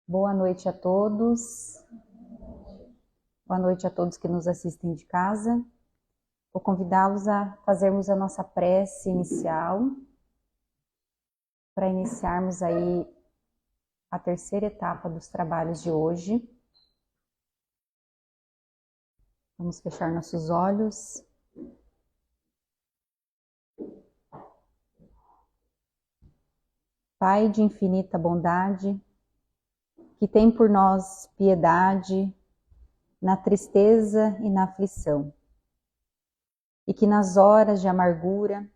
Boa noite a todos. Boa noite a todos que nos assistem de casa. Vou convidá-los a fazermos a nossa prece inicial, para iniciarmos aí a terceira etapa dos trabalhos de hoje. Vamos fechar nossos olhos. Pai de infinita bondade, que tem por nós piedade na tristeza e na aflição, e que nas horas de amargura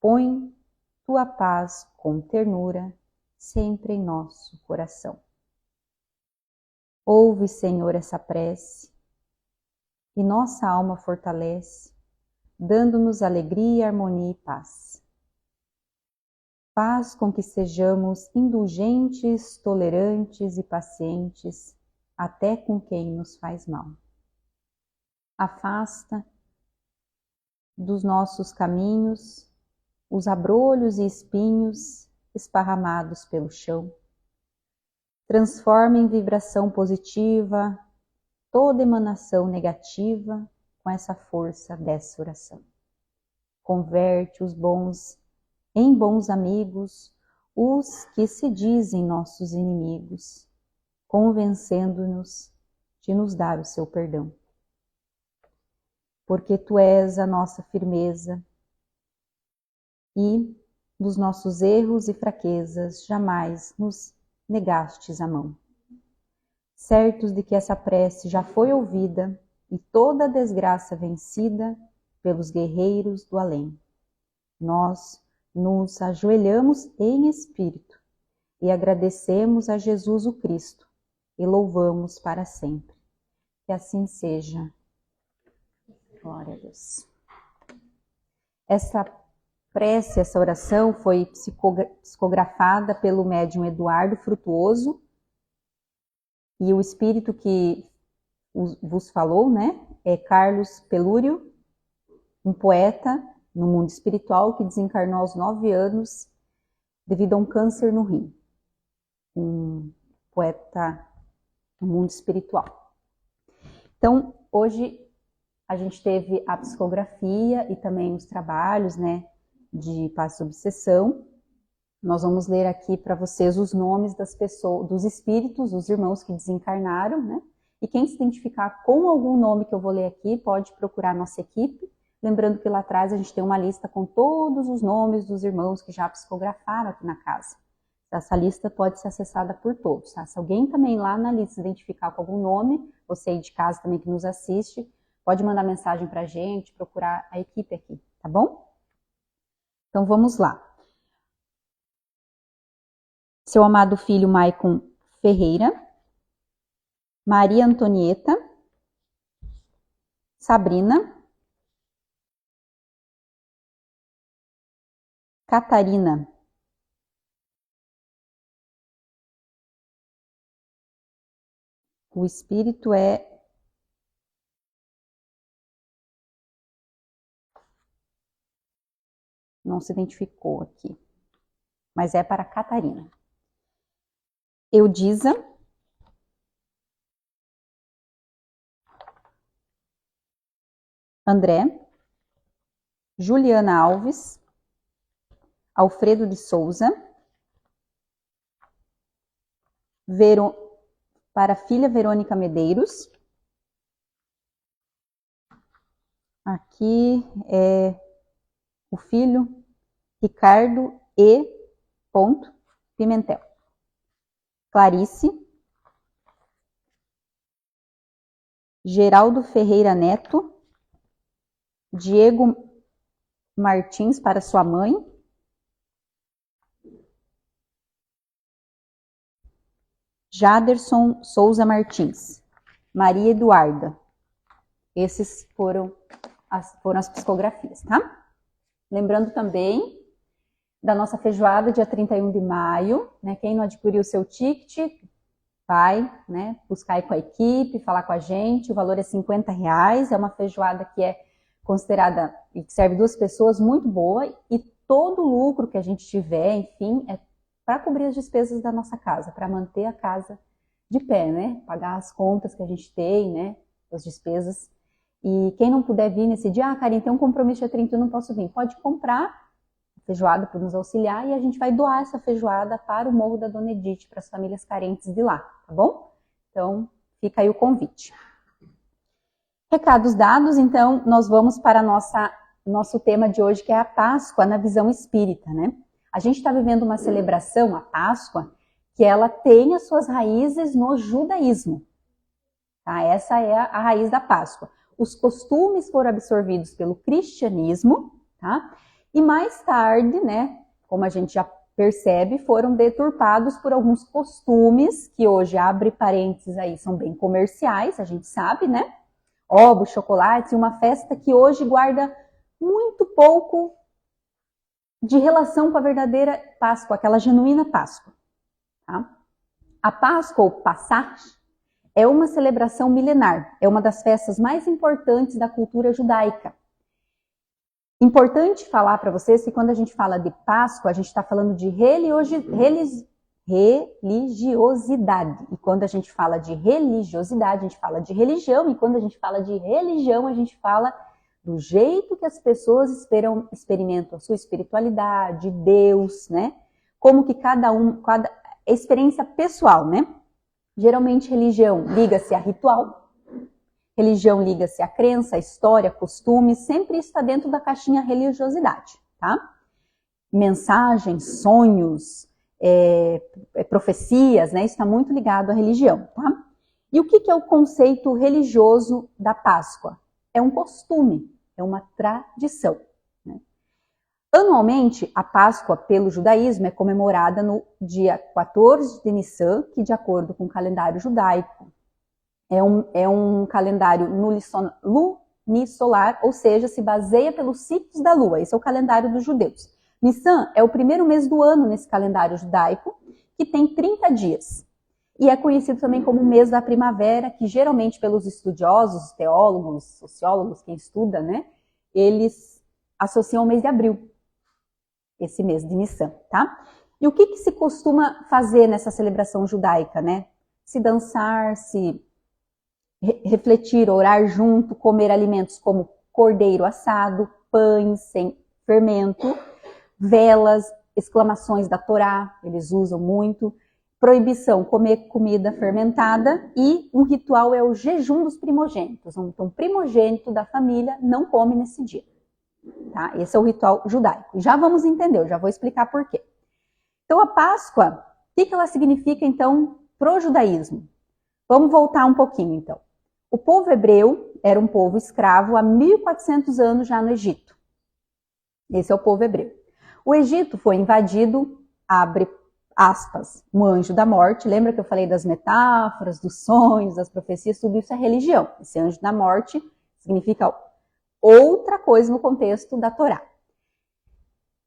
põe tua paz com ternura sempre em nosso coração. Ouve, Senhor, essa prece, e nossa alma fortalece, dando-nos alegria, harmonia e paz. Faz com que sejamos indulgentes, tolerantes e pacientes, até com quem nos faz mal. Afasta dos nossos caminhos os abrolhos e espinhos esparramados pelo chão. Transforma em vibração positiva toda emanação negativa com essa força dessa oração. Converte os bons em bons amigos, os que se dizem nossos inimigos, convencendo-nos de nos dar o seu perdão. Porque tu és a nossa firmeza e dos nossos erros e fraquezas jamais nos negastes a mão. Certos de que essa prece já foi ouvida e toda a desgraça vencida pelos guerreiros do além, nós nos ajoelhamos em espírito e agradecemos a Jesus o Cristo e louvamos para sempre. Que assim seja. Glória a Deus. Essa prece, essa oração foi psicografada pelo médium Eduardo Frutuoso, e o espírito que vos falou, é Carlos Pelúrio, um poeta no mundo espiritual que desencarnou aos 9 anos devido a um câncer no rim. Um poeta no mundo espiritual. Então, hoje a gente teve a psicografia e também os trabalhos, de paz e obsessão. Nós vamos ler aqui para vocês os nomes das pessoas, dos espíritos, dos irmãos que desencarnaram, E quem se identificar com algum nome que eu vou ler aqui, pode procurar a nossa equipe. Lembrando que lá atrás a gente tem uma lista com todos os nomes dos irmãos que já psicografaram aqui na casa. Essa lista pode ser acessada por todos, tá? Se alguém também lá na lista se identificar com algum nome, você aí de casa também que nos assiste, pode mandar mensagem para a gente, procurar a equipe aqui, tá bom? Então vamos lá. Seu amado filho Maicon Ferreira, Maria Antonieta, Sabrina, Catarina, o espírito não se identificou aqui, mas é para Catarina. Eudisa, André, Juliana Alves, Alfredo de Souza, para a filha Verônica Medeiros. Aqui é o filho Ricardo E. Pimentel. Clarice, Geraldo Ferreira Neto, Diego Martins para sua mãe, Jaderson Souza Martins, Maria Eduarda. Esses foram as psicografias, tá? Lembrando também da nossa feijoada, dia 31 de maio, Quem não adquiriu o seu ticket, vai, buscar aí com a equipe, falar com a gente. O valor é R$50, é uma feijoada que é considerada e que serve 2 pessoas, muito boa, e todo o lucro que a gente tiver, enfim, é para cobrir as despesas da nossa casa, para manter a casa de pé, né? Pagar as contas que a gente tem, né? As despesas. E quem não puder vir nesse dia, Karen, tem um compromisso dia 31, eu não posso vir. Pode comprar feijoada para nos auxiliar e a gente vai doar essa feijoada para o Morro da Dona Edith, para as famílias carentes de lá, tá bom? Então, fica aí o convite. Recados dados, então, nós vamos para nosso tema de hoje, que é a Páscoa na visão espírita, né? A gente está vivendo uma celebração, a Páscoa, que ela tem as suas raízes no judaísmo. Tá? Essa é a raiz da Páscoa. Os costumes foram absorvidos pelo cristianismo, tá? E mais tarde, né, como a gente já percebe, foram deturpados por alguns costumes, que hoje, abre parênteses aí, são bem comerciais, a gente sabe, né? Ovos, chocolates, uma festa que hoje guarda muito pouco de relação com a verdadeira Páscoa, aquela genuína Páscoa. Tá? A Páscoa, ou Passach, é uma celebração milenar, é uma das festas mais importantes da cultura judaica. Importante falar para vocês que quando a gente fala de Páscoa, a gente está falando de religiosidade. E quando a gente fala de religiosidade, a gente fala de religião. E quando a gente fala de religião, a gente fala do jeito que as pessoas experimentam a sua espiritualidade, Deus, né? Como que cada experiência pessoal, né? Geralmente religião liga-se a ritual, religião liga-se a crença, a história, costumes, sempre está dentro da caixinha religiosidade, tá? Mensagens, sonhos, profecias, né? Isso está muito ligado à religião, tá? E o que é o conceito religioso da Páscoa? É um costume, é uma tradição. Né? Anualmente, a Páscoa pelo judaísmo é comemorada no dia 14 de Nissan, que de acordo com o calendário judaico é um calendário lunisolar, ou seja, se baseia pelos ciclos da lua. Esse é o calendário dos judeus. Nissan é o primeiro mês do ano nesse calendário judaico, que tem 30 dias. E é conhecido também como o mês da primavera, que geralmente pelos estudiosos, teólogos, sociólogos, quem estuda, né, eles associam ao mês de abril, esse mês de Nissan, tá? E o que se costuma fazer nessa celebração judaica, né? Se dançar, se refletir, orar junto, comer alimentos como cordeiro assado, pães sem fermento, velas, exclamações da Torá, eles usam muito, proibição, comer comida fermentada, e um ritual é o jejum dos primogênitos. Então, primogênito da família não come nesse dia. Tá? Esse é o ritual judaico. Já vamos entender, eu já vou explicar por quê. Então, a Páscoa, o que ela significa, então, para o judaísmo? Vamos voltar um pouquinho, então. O povo hebreu era um povo escravo há 1.400 anos já no Egito. Esse é o povo hebreu. O Egito foi invadido, abre aspas, um anjo da morte. Lembra que eu falei das metáforas, dos sonhos, das profecias? Tudo isso é religião. Esse anjo da morte significa outra coisa no contexto da Torá.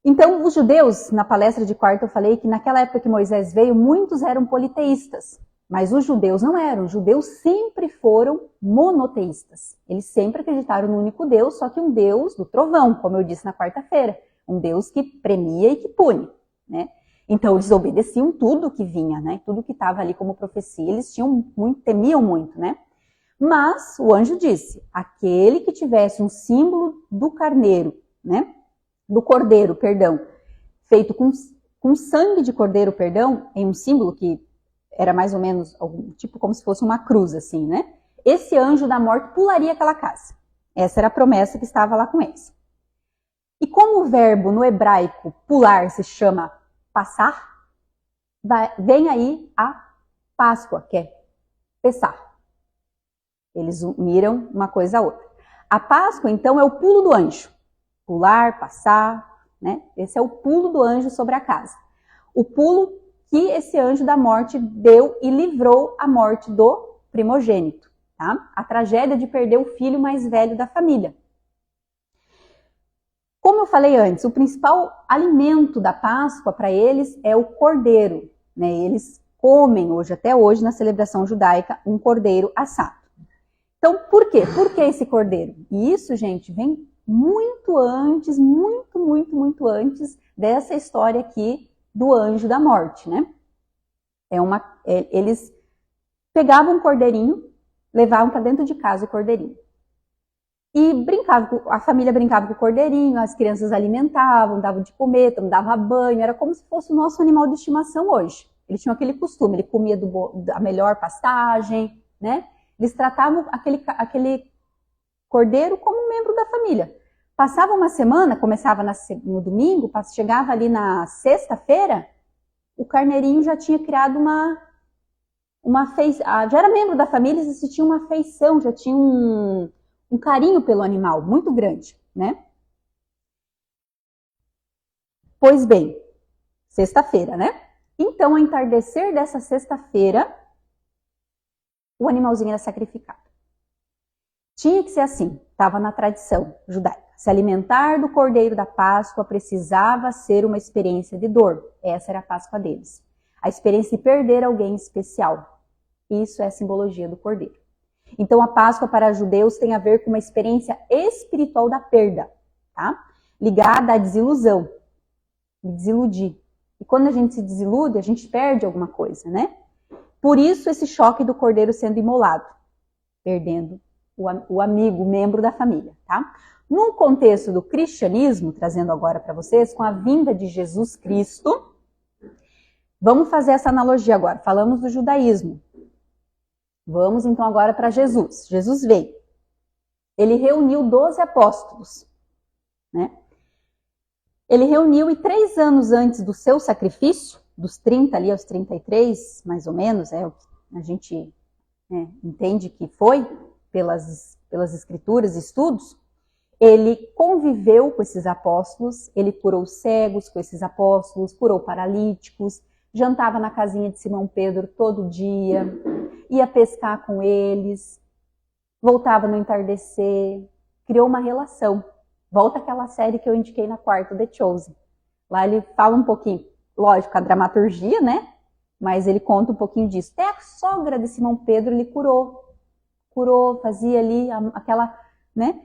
Então, os judeus, na palestra de quarta eu falei que naquela época que Moisés veio, muitos eram politeístas. Mas os judeus não eram. Os judeus sempre foram monoteístas. Eles sempre acreditaram no único Deus, só que um Deus do trovão, como eu disse na quarta-feira. Um Deus que premia e que pune, né? Então, eles obedeciam tudo que vinha, né? Tudo que estava ali como profecia, eles temiam muito, né? Mas o anjo disse, aquele que tivesse um símbolo do carneiro, né? Do cordeiro, perdão, feito com sangue de cordeiro, perdão, em um símbolo que era mais ou menos, tipo como se fosse uma cruz, assim, né? Esse anjo da morte pularia aquela casa. Essa era a promessa que estava lá com eles. E como o verbo no hebraico pular se chama passar, vem aí a Páscoa, que é Pessah. Eles uniram uma coisa a outra. A Páscoa, então, é o pulo do anjo. Pular, passar, né? Esse é o pulo do anjo sobre a casa. O pulo que esse anjo da morte deu e livrou a morte do primogênito, tá? A tragédia de perder o filho mais velho da família. Como eu falei antes, o principal alimento da Páscoa para eles é o cordeiro, né? Eles comem até hoje na celebração judaica um cordeiro assado. Então, por quê? Por que esse cordeiro? E isso, gente, vem muito antes, muito antes dessa história aqui do anjo da morte, né? Eles pegavam um cordeirinho, levavam para dentro de casa o cordeirinho. E a família brincava com o cordeirinho, as crianças alimentavam, davam de comer, davam banho, era como se fosse o nosso animal de estimação hoje. Eles tinham aquele costume, ele comia da melhor pastagem, né? Eles tratavam aquele cordeiro como um membro da família. Passava uma semana, começava no domingo, chegava ali na sexta-feira, o carneirinho já tinha criado uma feição, já era membro da família, já tinha uma afeição, já tinha um carinho pelo animal muito grande, né? Pois bem, sexta-feira, né? Então, ao entardecer dessa sexta-feira, o animalzinho era sacrificado. Tinha que ser assim, estava na tradição judaica. Se alimentar do cordeiro da Páscoa precisava ser uma experiência de dor. Essa era a Páscoa deles. A experiência de perder alguém especial. Isso é a simbologia do cordeiro. Então, a Páscoa para os judeus tem a ver com uma experiência espiritual da perda, tá? Ligada à desilusão, desiludir. E quando a gente se desilude, a gente perde alguma coisa, né? Por isso, esse choque do cordeiro sendo imolado, perdendo o amigo, o membro da família, tá? No contexto do cristianismo, trazendo agora para vocês, com a vinda de Jesus Cristo, vamos fazer essa analogia agora. Falamos do judaísmo. Vamos então agora para Jesus. Jesus veio. Ele reuniu 12 apóstolos, né? Ele reuniu e 3 anos antes do seu sacrifício, dos 30 ali aos 33, mais ou menos, a gente entende que foi, pelas escrituras e estudos, ele conviveu com esses apóstolos, ele curou cegos com esses apóstolos, curou paralíticos, jantava na casinha de Simão Pedro todo dia, ia pescar com eles, voltava no entardecer, criou uma relação. Volta aquela série que eu indiquei na quarta, The Chosen. Lá ele fala um pouquinho, lógico, a dramaturgia, né? Mas ele conta um pouquinho disso. Até a sogra de Simão Pedro ele curou, fazia ali aquela, né?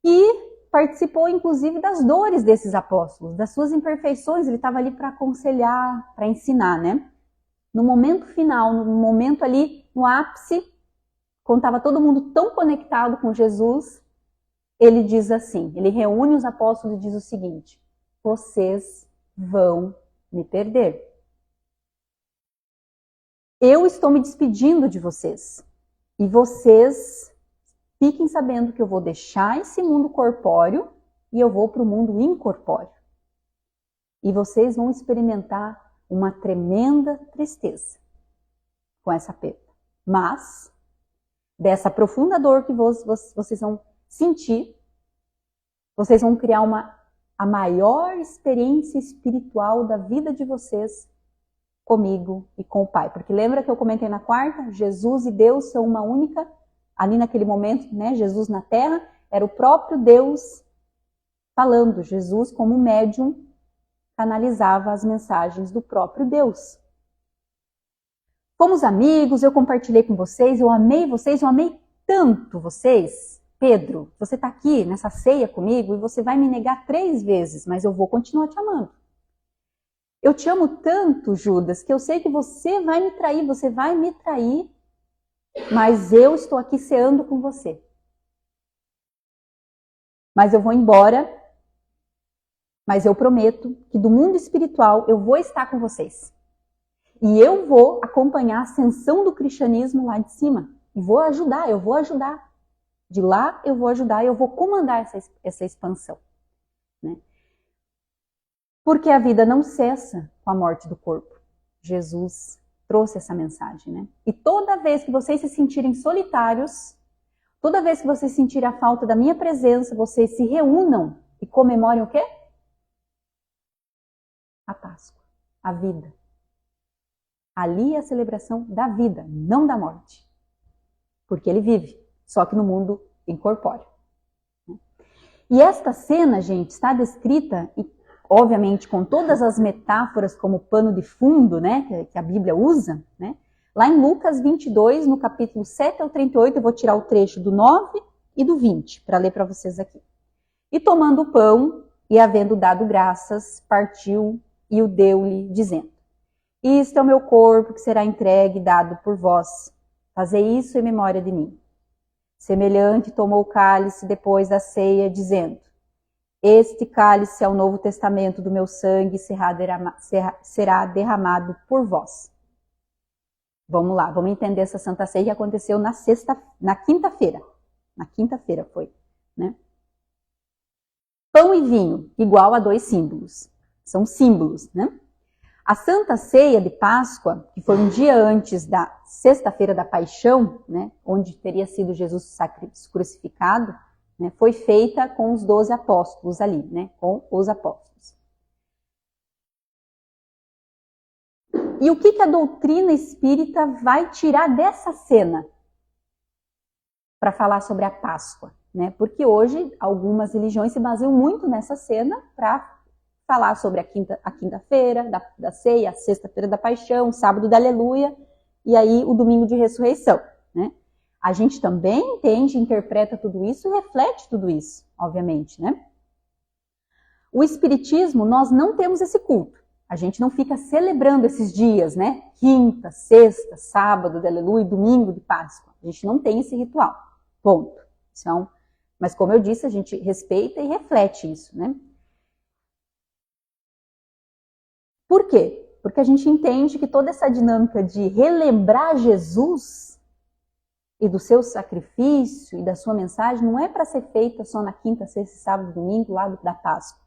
E participou, inclusive, das dores desses apóstolos, das suas imperfeições. Ele estava ali para aconselhar, para ensinar, né? No momento final, no momento ali, no ápice, quando estava todo mundo tão conectado com Jesus, ele diz assim, ele reúne os apóstolos e diz o seguinte: vocês vão me perder. Eu estou me despedindo de vocês. E vocês fiquem sabendo que eu vou deixar esse mundo corpóreo e eu vou para o mundo incorpóreo. E vocês vão experimentar uma tremenda tristeza com essa perda. Mas, dessa profunda dor que vocês vão sentir, vocês vão criar a maior experiência espiritual da vida de vocês comigo e com o Pai. Porque lembra que eu comentei na quarta? Jesus e Deus são uma única, ali naquele momento, né? Jesus na Terra, era o próprio Deus falando. Jesus, como médium, canalizava as mensagens do próprio Deus. Fomos amigos, eu compartilhei com vocês, eu amei tanto vocês. Pedro, você está aqui nessa ceia comigo e você vai me negar 3 vezes, mas eu vou continuar te amando. Eu te amo tanto, Judas, que eu sei que você vai me trair, mas eu estou aqui ceando com você. Mas eu vou embora, mas eu prometo que do mundo espiritual eu vou estar com vocês. E eu vou acompanhar a ascensão do cristianismo lá de cima. E eu vou ajudar. De lá eu vou ajudar, eu vou comandar essa expansão. Né? Porque a vida não cessa com a morte do corpo. Jesus trouxe essa mensagem, né? E toda vez que vocês se sentirem solitários, toda vez que vocês sentirem a falta da minha presença, vocês se reúnam e comemorem o quê? A Páscoa, a vida. Ali é a celebração da vida, não da morte. Porque ele vive, só que no mundo incorpóreo. E esta cena, gente, está descrita, obviamente, com todas as metáforas como pano de fundo, né, que a Bíblia usa, né? Lá em Lucas 22, no capítulo 7 ao 38, eu vou tirar o trecho do 9 e do 20, para ler para vocês aqui. E tomando o pão, e havendo dado graças, partiu e o deu-lhe, dizendo: Isto é o meu corpo que será entregue e dado por vós. Fazei isso em memória de mim. Semelhante tomou o cálice depois da ceia, dizendo: Este cálice é o novo testamento do meu sangue, será derramado por vós. Vamos lá, vamos entender essa Santa Ceia que aconteceu na quinta-feira. Na quinta-feira foi, né? Pão e vinho, igual a 2 símbolos. São símbolos, né? A Santa Ceia de Páscoa, que foi um dia antes da Sexta-feira da Paixão, né, onde teria sido Jesus crucificado, né, foi feita com os 12 apóstolos ali, né, com os apóstolos. E o que a doutrina espírita vai tirar dessa cena para falar sobre a Páscoa? Né? Porque hoje algumas religiões se baseiam muito nessa cena para falar sobre a quinta-feira da ceia, a sexta-feira da paixão, o sábado da aleluia e aí o domingo de ressurreição. Né? A gente também entende, interpreta tudo isso e reflete tudo isso, obviamente. Né? O espiritismo, nós não temos esse culto. A gente não fica celebrando esses dias, né? Quinta, sexta, sábado de aleluia e domingo de Páscoa. A gente não tem esse ritual. Ponto. Então, mas como eu disse, a gente respeita e reflete isso, né? Por quê? Porque a gente entende que toda essa dinâmica de relembrar Jesus e do seu sacrifício e da sua mensagem não é para ser feita só na quinta, sexta, sábado, domingo, lá da Páscoa.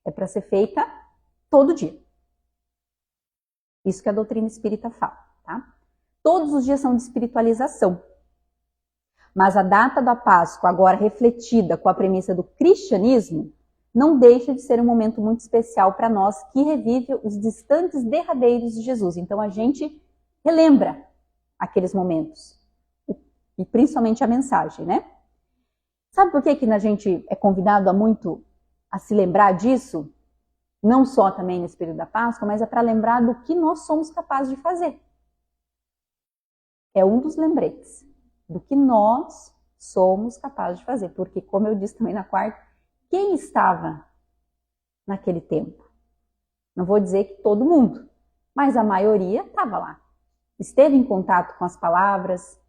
É para ser feita todo dia. Isso que a doutrina espírita fala, tá? Todos os dias são de espiritualização. Mas a data da Páscoa, agora refletida com a premissa do cristianismo, não deixa de ser um momento muito especial para nós que revive os instantes derradeiros de Jesus. Então a gente relembra aqueles momentos, e principalmente a mensagem, né? Sabe por que a gente é convidado a se lembrar disso? Não só também nesse período da Páscoa, mas é para lembrar do que nós somos capazes de fazer. É um dos lembretes do que nós somos capazes de fazer. Porque, como eu disse também na quarta, quem estava naquele tempo? Não vou dizer que todo mundo, mas a maioria estava lá. Esteve em contato com as palavras.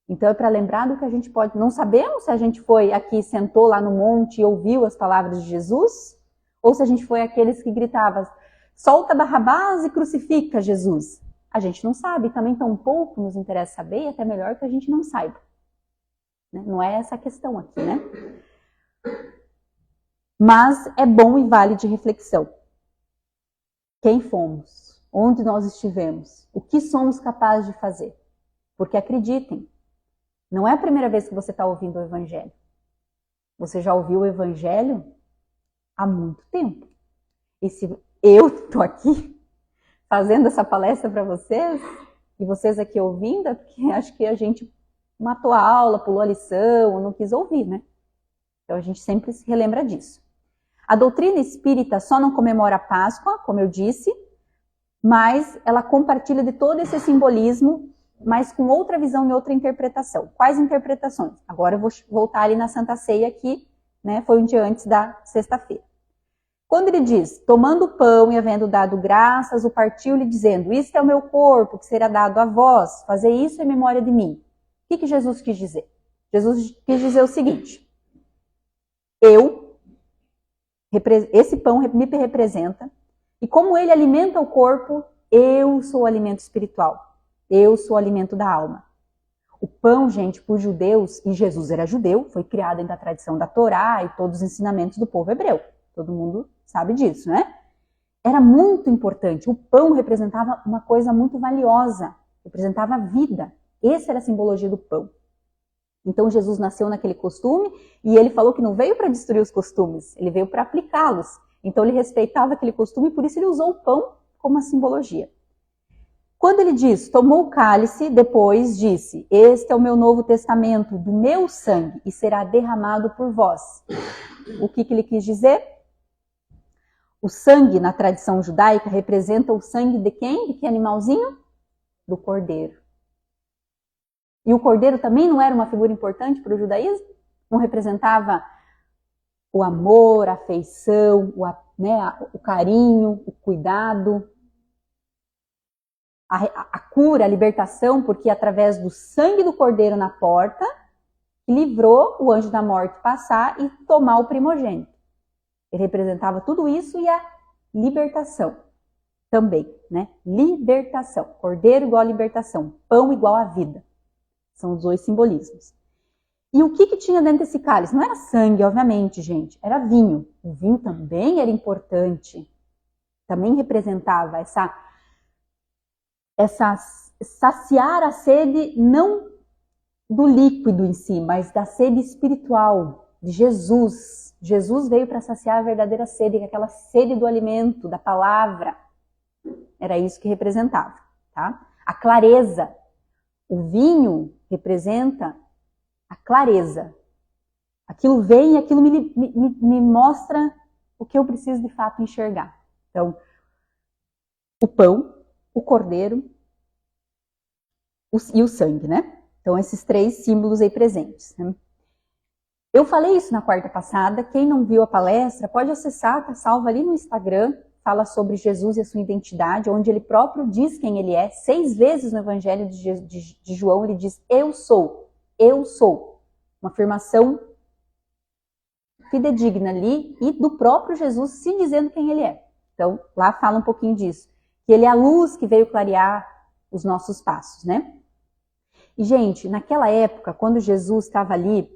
Então é para lembrar do que a gente pode... Não sabemos se a gente foi aqui, sentou lá no monte e ouviu as palavras de Jesus, ou se a gente foi aqueles que gritavam: solta Barrabás e crucifica Jesus. A gente não sabe, também tão pouco nos interessa saber, e até melhor que a gente não saiba. Não é essa a questão aqui, né? Mas é bom e vale de reflexão. Quem fomos? Onde nós estivemos? O que somos capazes de fazer? Porque acreditem, não é a primeira vez que você está ouvindo o Evangelho. Você já ouviu o Evangelho há muito tempo. E se eu estou aqui fazendo essa palestra para vocês, e vocês aqui ouvindo, é porque acho que a gente matou a aula, pulou a lição, não quis ouvir, né? Então a gente sempre se relembra disso. A doutrina espírita só não comemora a Páscoa, como eu disse, mas ela compartilha de todo esse simbolismo, mas com outra visão e outra interpretação. Quais interpretações? Agora eu vou voltar ali na Santa Ceia, que né, foi um dia antes da sexta-feira. Quando ele diz: tomando o pão e havendo dado graças, o partiu-lhe dizendo: isto é o meu corpo que será dado a vós, fazei isso em memória de mim. O que Jesus quis dizer? Jesus quis dizer o seguinte: esse pão me representa, e como ele alimenta o corpo, eu sou o alimento espiritual. Eu sou o alimento da alma. O pão, gente, por judeus, e Jesus era judeu, foi criado dentro da tradição da Torá e todos os ensinamentos do povo hebreu. Todo mundo sabe disso, né? Era muito importante. O pão representava uma coisa muito valiosa, representava a vida. Essa era a simbologia do pão. Então Jesus nasceu naquele costume e ele falou que não veio para destruir os costumes, ele veio para aplicá-los. Então ele respeitava aquele costume e por isso ele usou o pão como uma simbologia. Quando ele diz: tomou o cálice, depois disse: este é o meu novo testamento do meu sangue e será derramado por vós. O que ele quis dizer? O sangue na tradição judaica representa o sangue de quem? De que animalzinho? Do cordeiro. E o cordeiro também não era uma figura importante para o judaísmo? Não representava o amor, a afeição, o carinho, o cuidado, a cura, a libertação, porque através do sangue do cordeiro na porta, livrou o anjo da morte passar e tomar o primogênito. Ele representava tudo isso e a libertação também, né? Libertação. Cordeiro igual a libertação. Pão igual a vida. São os dois simbolismos. E o que tinha dentro desse cálice? Não era sangue, obviamente, gente. Era vinho. O vinho também era importante. Também representava essa saciar a sede não do líquido em si, mas da sede espiritual de Jesus. Jesus veio para saciar a verdadeira sede, aquela sede do alimento, da palavra. Era isso que representava, tá? A clareza. O vinho representa a clareza. Aquilo vem e aquilo me mostra o que eu preciso de fato enxergar. Então, o pão, o cordeiro e o sangue, né? Então, esses três símbolos aí presentes, né? Eu falei isso na quarta passada. Quem não viu a palestra, pode acessar, tá salva ali no Instagram. Fala sobre Jesus e a sua identidade, onde ele próprio diz quem ele é. 6 vezes no Evangelho de João ele diz, eu sou, eu sou. Uma afirmação fidedigna ali e do próprio Jesus se dizendo quem ele é. Então, lá fala um pouquinho disso. Que ele é a luz que veio clarear os nossos passos, né? E, gente, naquela época, quando Jesus estava ali,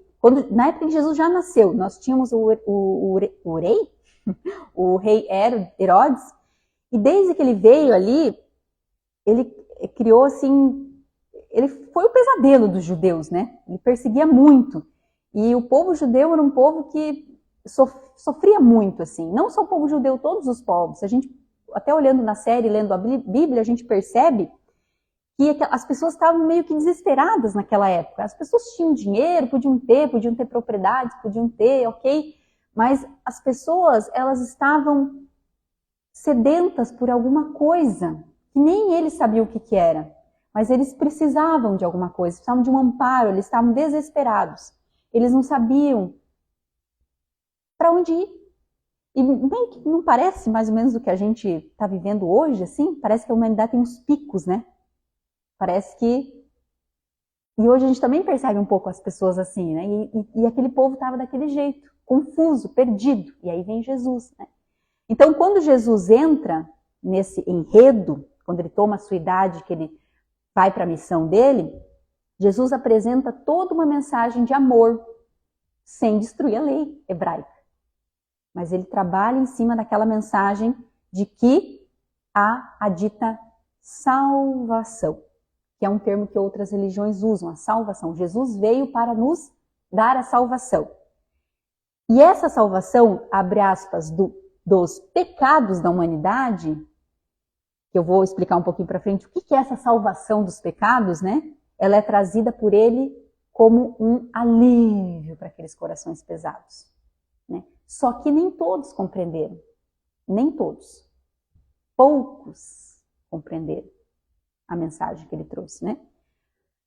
na época que Jesus já nasceu, nós tínhamos o rei Herodes, e desde que ele veio ali, ele criou assim, ele foi o pesadelo dos judeus, né? Ele perseguia muito. E o povo judeu era um povo que sofria muito, assim. Não só o povo judeu, todos os povos. A gente, até olhando na série, lendo a Bíblia, a gente percebe que as pessoas estavam meio que desesperadas naquela época. As pessoas tinham dinheiro, podiam ter propriedades, podiam ter, ok? Mas as pessoas, elas estavam sedentas por alguma coisa, que nem eles sabiam o que era. Mas eles precisavam de alguma coisa, precisavam de um amparo, eles estavam desesperados. Eles não sabiam para onde ir. E não parece mais ou menos o que a gente está vivendo hoje, assim? Parece que a humanidade tem uns picos, né? Parece que... E hoje a gente também percebe um pouco as pessoas assim, né? E aquele povo estava daquele jeito, confuso, perdido. E aí vem Jesus, né? Então, quando Jesus entra nesse enredo, quando ele toma a sua idade, que ele vai para a missão dele, Jesus apresenta toda uma mensagem de amor, sem destruir a lei hebraica. Mas ele trabalha em cima daquela mensagem de que há a dita salvação, que é um termo que outras religiões usam, a salvação. Jesus veio para nos dar a salvação. E essa salvação, abre aspas, dos pecados da humanidade, que eu vou explicar um pouquinho para frente, o que é essa salvação dos pecados, né? Ela é trazida por ele como um alívio para aqueles corações pesados, né? Só que nem todos compreenderam, nem todos. Poucos compreenderam a mensagem que ele trouxe, né?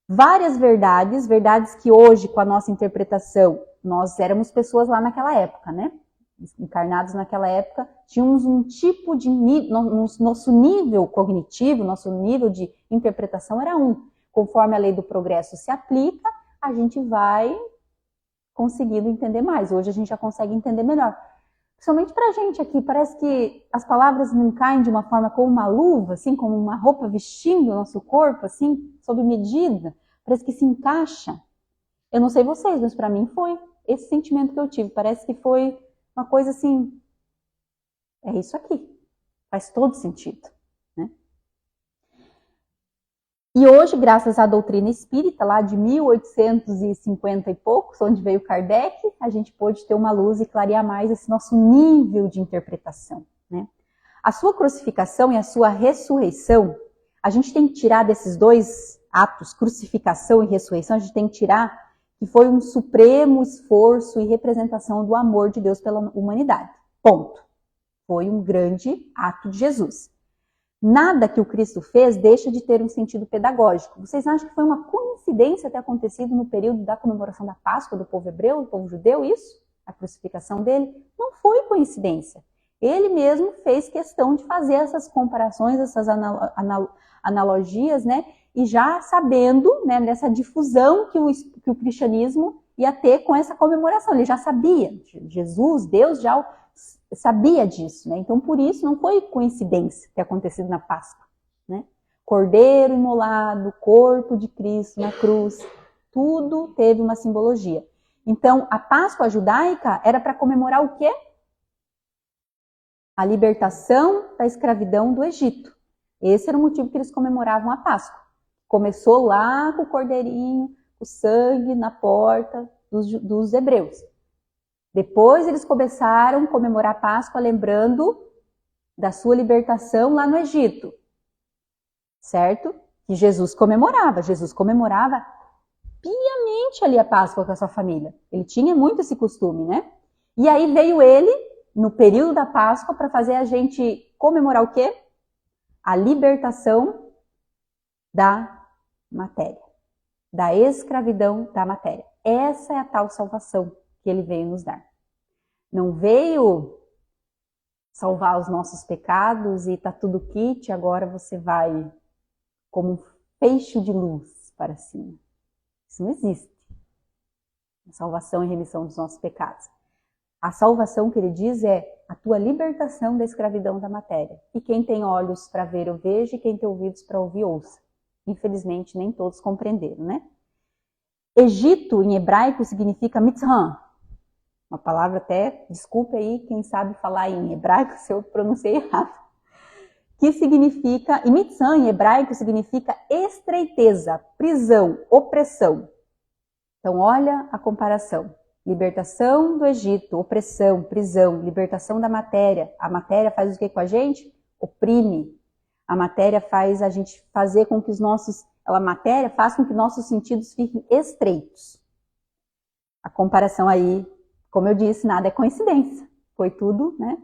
Várias verdades que hoje, com a nossa interpretação, nós éramos pessoas lá naquela época, né? Encarnados naquela época, tínhamos um tipo de... Nosso nível cognitivo, nosso nível de interpretação era um. Conforme a lei do progresso se aplica, a gente vai conseguindo entender mais. Hoje a gente já consegue entender melhor. Principalmente pra gente aqui, parece que as palavras não caem de uma forma como uma luva, assim, como uma roupa vestindo o nosso corpo, assim, sob medida. Parece que se encaixa. Eu não sei vocês, mas pra mim foi esse sentimento que eu tive. Parece que foi uma coisa assim, é isso aqui. Faz todo sentido, né? E hoje, graças à doutrina espírita, lá de 1850 e poucos, onde veio Kardec, a gente pôde ter uma luz e clarear mais esse nosso nível de interpretação, né? A sua crucificação e a sua ressurreição, a gente tem que tirar desses dois atos, crucificação e ressurreição, a gente tem que tirar que foi um supremo esforço e representação do amor de Deus pela humanidade. Ponto. Foi um grande ato de Jesus. Nada que o Cristo fez deixa de ter um sentido pedagógico. Vocês acham que foi uma coincidência ter acontecido no período da comemoração da Páscoa do povo hebreu, do povo judeu, isso? a crucificação dele, não foi coincidência. Ele mesmo fez questão de fazer essas comparações, essas analogias, né? E já sabendo, né, dessa difusão que o cristianismo ia ter com essa comemoração. Ele já sabia, Jesus, Deus já sabia disso, né? Então, por isso, não foi coincidência ter acontecido na Páscoa, né? Cordeiro imolado, corpo de Cristo na cruz, tudo teve uma simbologia. Então, a Páscoa judaica era para comemorar o quê? A libertação da escravidão do Egito. Esse era o motivo que eles comemoravam a Páscoa. Começou lá com o cordeirinho, o sangue na porta dos hebreus. Depois eles começaram a comemorar a Páscoa lembrando da sua libertação lá no Egito. Certo? Que Jesus comemorava piamente ali a Páscoa com a sua família. Ele tinha muito esse costume, né? E aí veio ele, no período da Páscoa, para fazer a gente comemorar o quê? A libertação da matéria. Da escravidão da matéria. Essa é a tal salvação que ele veio nos dar. Não veio salvar os nossos pecados e tá tudo kit, agora você vai como um feixe de luz para cima. Isso não existe. A salvação e remissão dos nossos pecados. A salvação que ele diz é a tua libertação da escravidão da matéria. E quem tem olhos para ver, eu vejo, e quem tem ouvidos para ouvir, ouça. Infelizmente, nem todos compreenderam, né? Egito, em hebraico, significa Mitzrayim. Uma palavra até, desculpe aí quem sabe falar em hebraico se eu pronunciei errado. Que significa, e Mitzrayim, em hebraico, significa estreiteza, prisão, opressão. Então, olha a comparação. Libertação do Egito, opressão, prisão, libertação da matéria. A matéria faz o que com a gente? Oprime. A matéria faz a gente fazer com que a matéria faz com que nossos sentidos fiquem estreitos. A comparação aí, como eu disse, nada é coincidência. Foi tudo, né?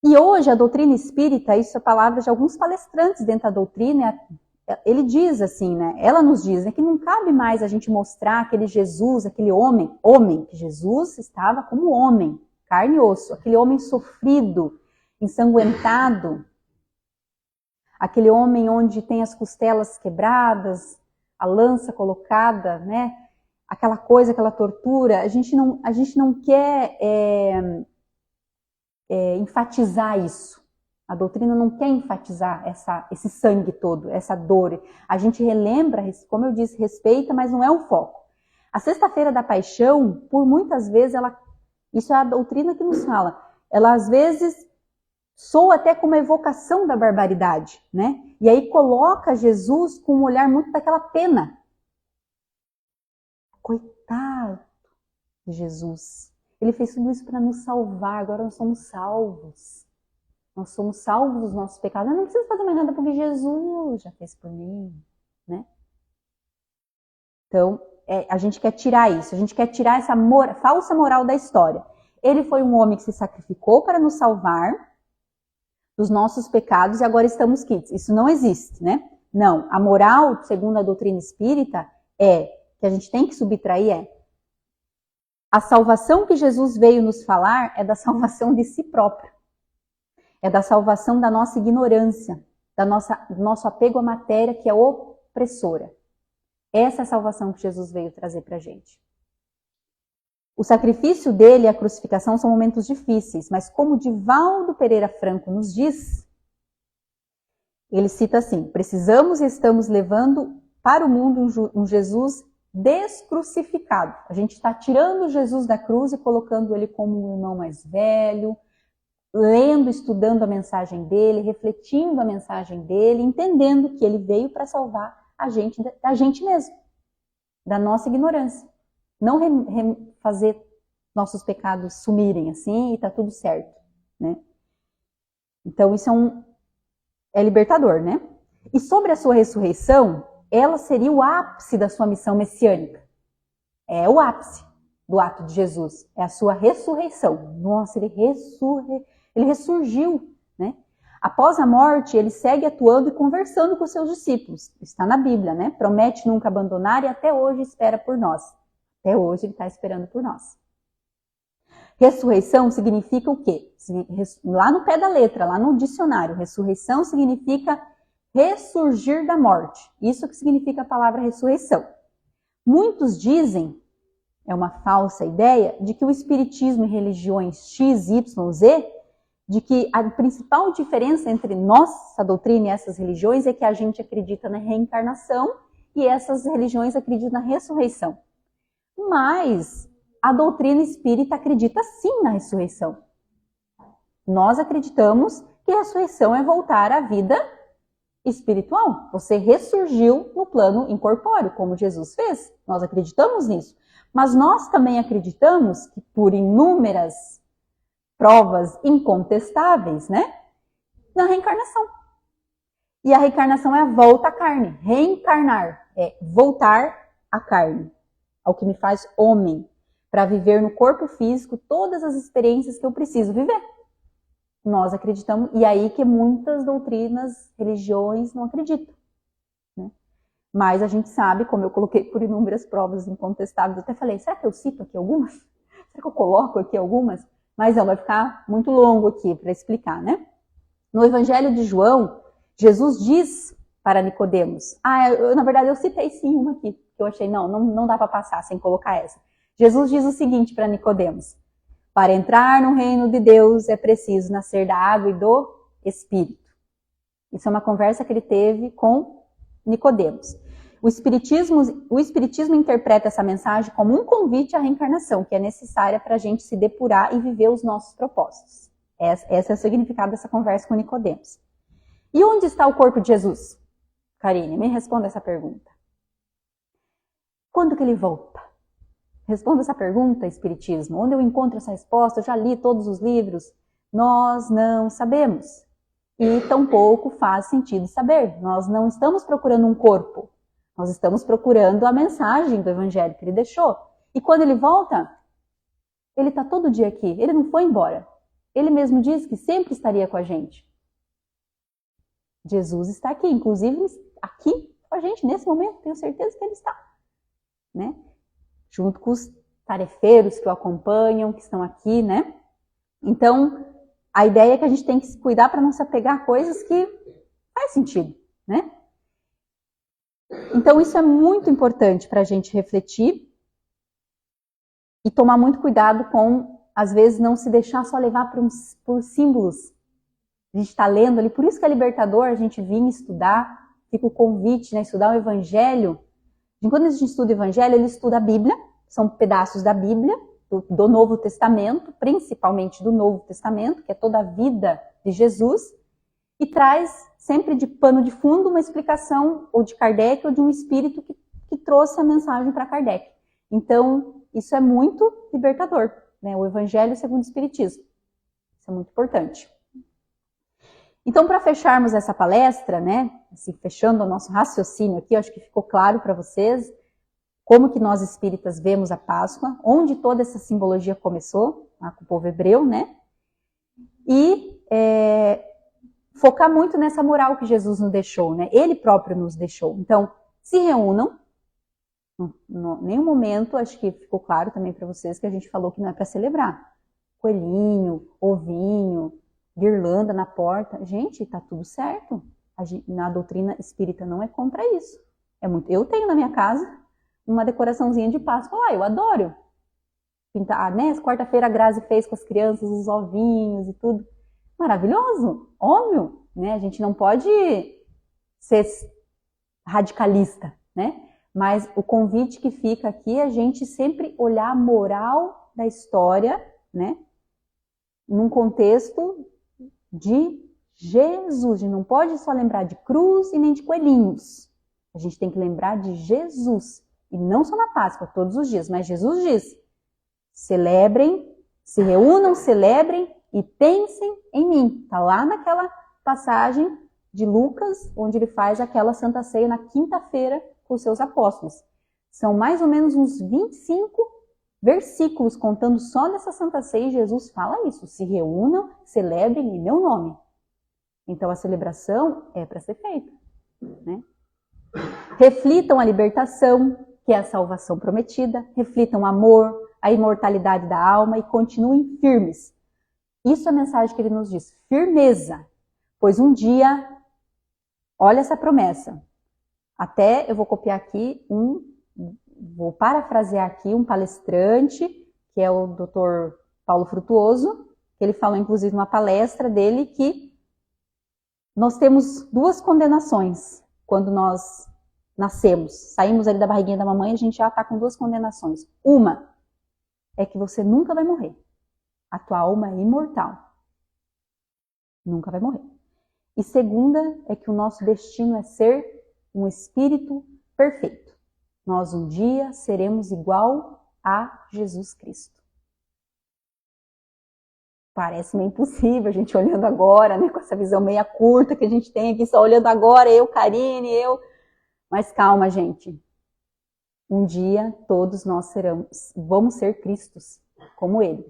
E hoje a doutrina espírita, isso é palavra de alguns palestrantes dentro da doutrina, ele diz assim, né? Ela nos diz, né, que não cabe mais a gente mostrar aquele Jesus, aquele homem, que Jesus estava como homem, carne e osso, aquele homem sofrido, ensanguentado, aquele homem onde tem as costelas quebradas, a lança colocada, né? Aquela coisa, aquela tortura. A gente não quer enfatizar isso. A doutrina não quer enfatizar esse sangue todo, essa dor. A gente relembra, como eu disse, respeita, mas não é o foco. A Sexta-feira da Paixão, por muitas vezes, isso é a doutrina que nos fala, ela às vezes soa até como uma evocação da barbaridade, né? E aí coloca Jesus com um olhar muito daquela pena. Coitado de Jesus. Ele fez tudo isso para nos salvar, agora nós somos salvos. Nós somos salvos dos nossos pecados. Eu não preciso fazer mais nada porque Jesus já fez por mim, né? Então, a gente quer tirar isso, a gente quer tirar essa falsa moral da história. Ele foi um homem que se sacrificou para nos salvar dos nossos pecados e agora estamos quites. Isso não existe, né? Não, a moral, segundo a doutrina espírita, que a gente tem que subtrair a salvação que Jesus veio nos falar é da salvação de si próprio. É da salvação da nossa ignorância, do nosso apego à matéria que é opressora. Essa é a salvação que Jesus veio trazer para a gente. O sacrifício dele e a crucificação são momentos difíceis, mas como Divaldo Pereira Franco nos diz, ele cita assim, precisamos e estamos levando para o mundo um Jesus descrucificado. A gente está tirando Jesus da cruz e colocando ele como um irmão mais velho, lendo, estudando a mensagem dele, refletindo a mensagem dele, entendendo que ele veio para salvar a gente da gente mesmo, da nossa ignorância. Não fazer nossos pecados sumirem assim e tá tudo certo, né? Então isso é libertador, né? E sobre a sua ressurreição, ela seria o ápice da sua missão messiânica. É o ápice do ato de Jesus. É a sua ressurreição. Nossa, ele ressurgiu, né? Após a morte, ele segue atuando e conversando com os seus discípulos. Está na Bíblia, né? Promete nunca abandonar e até hoje espera por nós. Até hoje ele está esperando por nós. Ressurreição significa o quê? Lá no pé da letra, lá no dicionário, ressurreição significa ressurgir da morte. Isso que significa a palavra ressurreição. Muitos dizem, é uma falsa ideia, de que o espiritismo e religiões X, Y, Z, de que a principal diferença entre nossa doutrina e essas religiões é que a gente acredita na reencarnação e essas religiões acreditam na ressurreição. Mas a doutrina espírita acredita sim na ressurreição. Nós acreditamos que a ressurreição é voltar à vida espiritual. Você ressurgiu no plano incorpóreo, como Jesus fez. Nós acreditamos nisso. Mas nós também acreditamos que por inúmeras provas incontestáveis, né, na reencarnação. E a reencarnação é a volta à carne. Reencarnar é voltar à carne, ao que me faz homem, para viver no corpo físico todas as experiências que eu preciso viver. Nós acreditamos, e aí que muitas doutrinas, religiões não acreditam. Né? Mas a gente sabe, como eu coloquei por inúmeras provas incontestáveis, eu até falei, será que eu cito aqui algumas? Será que eu coloco aqui algumas? Mas não, vai ficar muito longo aqui para explicar, né? No Evangelho de João, Jesus diz para Nicodemos, na verdade eu citei sim uma aqui, que eu achei, não dá para passar sem colocar essa. Jesus diz o seguinte para Nicodemos, para entrar no reino de Deus é preciso nascer da água e do Espírito. Isso é uma conversa que ele teve com Nicodemos. O Espiritismo interpreta essa mensagem como um convite à reencarnação, que é necessária para a gente se depurar e viver os nossos propósitos. Esse é o significado dessa conversa com Nicodemos. E onde está o corpo de Jesus? Karine, me responda essa pergunta. Quando que ele volta? Responda essa pergunta, Espiritismo. Onde eu encontro essa resposta? Eu já li todos os livros. Nós não sabemos. E tampouco faz sentido saber. Nós não estamos procurando um corpo. Nós estamos procurando a mensagem do Evangelho que ele deixou. E quando ele volta, ele está todo dia aqui. Ele não foi embora. Ele mesmo diz que sempre estaria com a gente. Jesus está aqui, inclusive aqui com a gente nesse momento. Tenho certeza que ele está. Né? Junto com os tarefeiros que o acompanham, que estão aqui, né? Então, a ideia é que a gente tem que se cuidar para não se apegar a coisas que faz sentido, né? Então, isso é muito importante para a gente refletir e tomar muito cuidado com, às vezes, não se deixar só levar por símbolos. A gente está lendo ali, por isso que é libertador a gente vir estudar, fica o convite, né? Estudar o Evangelho. E quando a gente estuda o Evangelho, ele estuda a Bíblia, são pedaços da Bíblia, do Novo Testamento, principalmente do Novo Testamento, que é toda a vida de Jesus, e traz sempre de pano de fundo uma explicação ou de Kardec ou de um espírito que trouxe a mensagem para Kardec. Então, isso é muito libertador, né? O Evangelho segundo o Espiritismo. Isso é muito importante. Então, para fecharmos essa palestra, né, assim, fechando o nosso raciocínio aqui, eu acho que ficou claro para vocês como que nós espíritas vemos a Páscoa, onde toda essa simbologia começou, lá com o povo hebreu, né? E focar muito nessa moral que Jesus nos deixou, né? Ele próprio nos deixou. Então, se reúnam. Em nenhum momento, acho que ficou claro também para vocês que a gente falou que não é para celebrar. Coelhinho, ovinho, guirlanda na porta. Gente, tá tudo certo. Na doutrina espírita não é contra isso. Eu tenho na minha casa uma decoraçãozinha de Páscoa lá, eu adoro. Pintar, né? Quarta-feira a Grazi fez com as crianças, os ovinhos e tudo. Maravilhoso, óbvio, né? A gente não pode ser radicalista, né? Mas o convite que fica aqui é a gente sempre olhar a moral da história, né? Num contexto de Jesus. A gente não pode só lembrar de cruz e nem de coelhinhos. A gente tem que lembrar de Jesus. E não só na Páscoa, todos os dias. Mas Jesus diz, celebrem, se reúnam, celebrem e pensem em mim. Está lá naquela passagem de Lucas, onde ele faz aquela Santa Ceia na quinta-feira com os seus apóstolos. São mais ou menos uns 25 versículos contando só dessa Santa Ceia e Jesus fala isso. Se reúnam, celebrem em meu nome. Então a celebração é para ser feita, né? Reflitam a libertação, que é a salvação prometida. Reflitam amor, a imortalidade da alma e continuem firmes. Isso é a mensagem que ele nos diz, firmeza, pois um dia, olha essa promessa, até eu vou copiar aqui vou parafrasear aqui um palestrante, que é o Dr. Paulo Frutuoso, que ele falou inclusive numa palestra dele que nós temos duas condenações quando nós nascemos, saímos ali da barriguinha da mamãe, a gente já está com duas condenações. Uma é que você nunca vai morrer. A tua alma é imortal. Nunca vai morrer. E segunda é que o nosso destino é ser um espírito perfeito. Nós um dia seremos igual a Jesus Cristo. Parece meio impossível a gente olhando agora, né, com essa visão meia curta que a gente tem aqui, só olhando agora, eu, Karine, eu. Mas calma, gente. Um dia todos nós vamos ser Cristos, como Ele.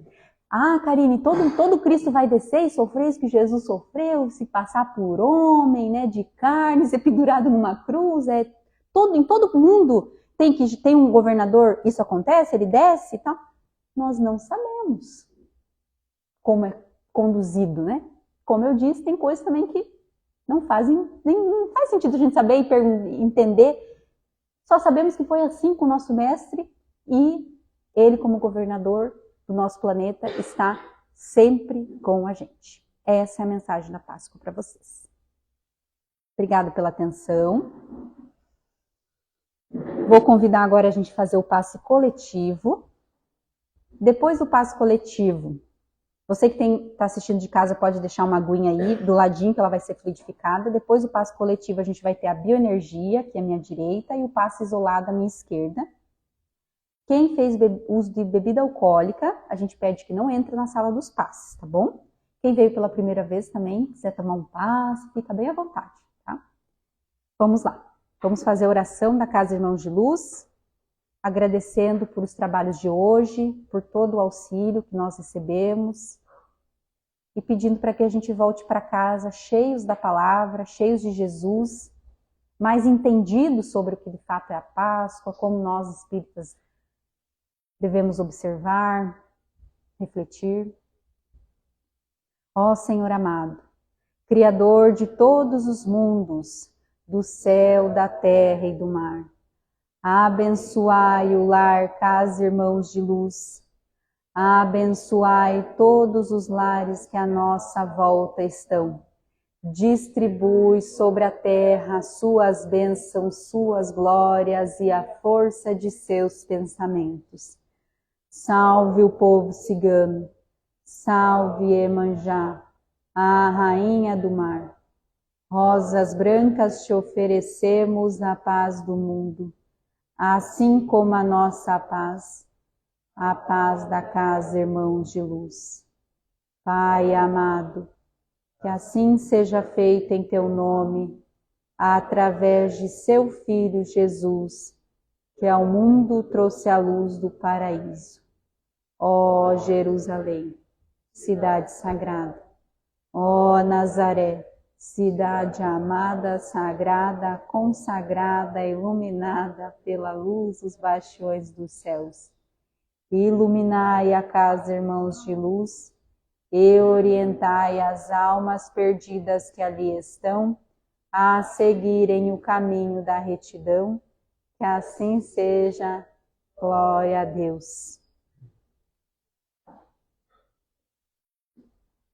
Ah, Karine, todo Cristo vai descer e sofrer isso que Jesus sofreu, se passar por homem, né, de carne, ser pendurado numa cruz, em todo mundo tem um governador, isso acontece, ele desce e tal. Nós não sabemos como é conduzido, né? Como eu disse, tem coisas também que não faz sentido a gente saber e entender. Só sabemos que foi assim com o nosso mestre e ele, como governador do nosso planeta, está sempre com a gente. Essa é a mensagem da Páscoa para vocês. Obrigada pela atenção. Vou convidar agora a gente a fazer o passe coletivo. Depois do passe coletivo, você que está assistindo de casa pode deixar uma aguinha aí do ladinho que ela vai ser fluidificada. Depois do passe coletivo a gente vai ter a bioenergia, que é a minha direita, e o passe isolado à minha esquerda. Quem fez uso de bebida alcoólica, a gente pede que não entre na sala dos passes, tá bom? Quem veio pela primeira vez também, quiser tomar um passe, fica bem à vontade, tá? Vamos lá. Vamos fazer a oração da Casa Irmãos de Luz, agradecendo por os trabalhos de hoje, por todo o auxílio que nós recebemos e pedindo para que a gente volte para casa cheios da palavra, cheios de Jesus, mais entendidos sobre o que de fato é a Páscoa, como nós espíritas devemos observar, refletir. Ó Senhor amado, Criador de todos os mundos, do céu, da terra e do mar, abençoai o lar, Casa Irmãos de Luz, abençoai todos os lares que à nossa volta estão. Distribui sobre a terra suas bênçãos, suas glórias e a força de seus pensamentos. Salve o povo cigano, salve Iemanjá, a rainha do mar. Rosas brancas te oferecemos na paz do mundo, assim como a nossa paz, a paz da Casa Irmãos de Luz. Pai amado, que assim seja feito em teu nome, através de seu Filho Jesus, que ao mundo trouxe a luz do paraíso. Ó Jerusalém, cidade sagrada, ó Nazaré, cidade amada, sagrada, consagrada, iluminada pela luz dos bastiões dos céus. Iluminai a Casa Irmãos de Luz e orientai as almas perdidas que ali estão a seguirem o caminho da retidão. Que assim seja. Glória a Deus.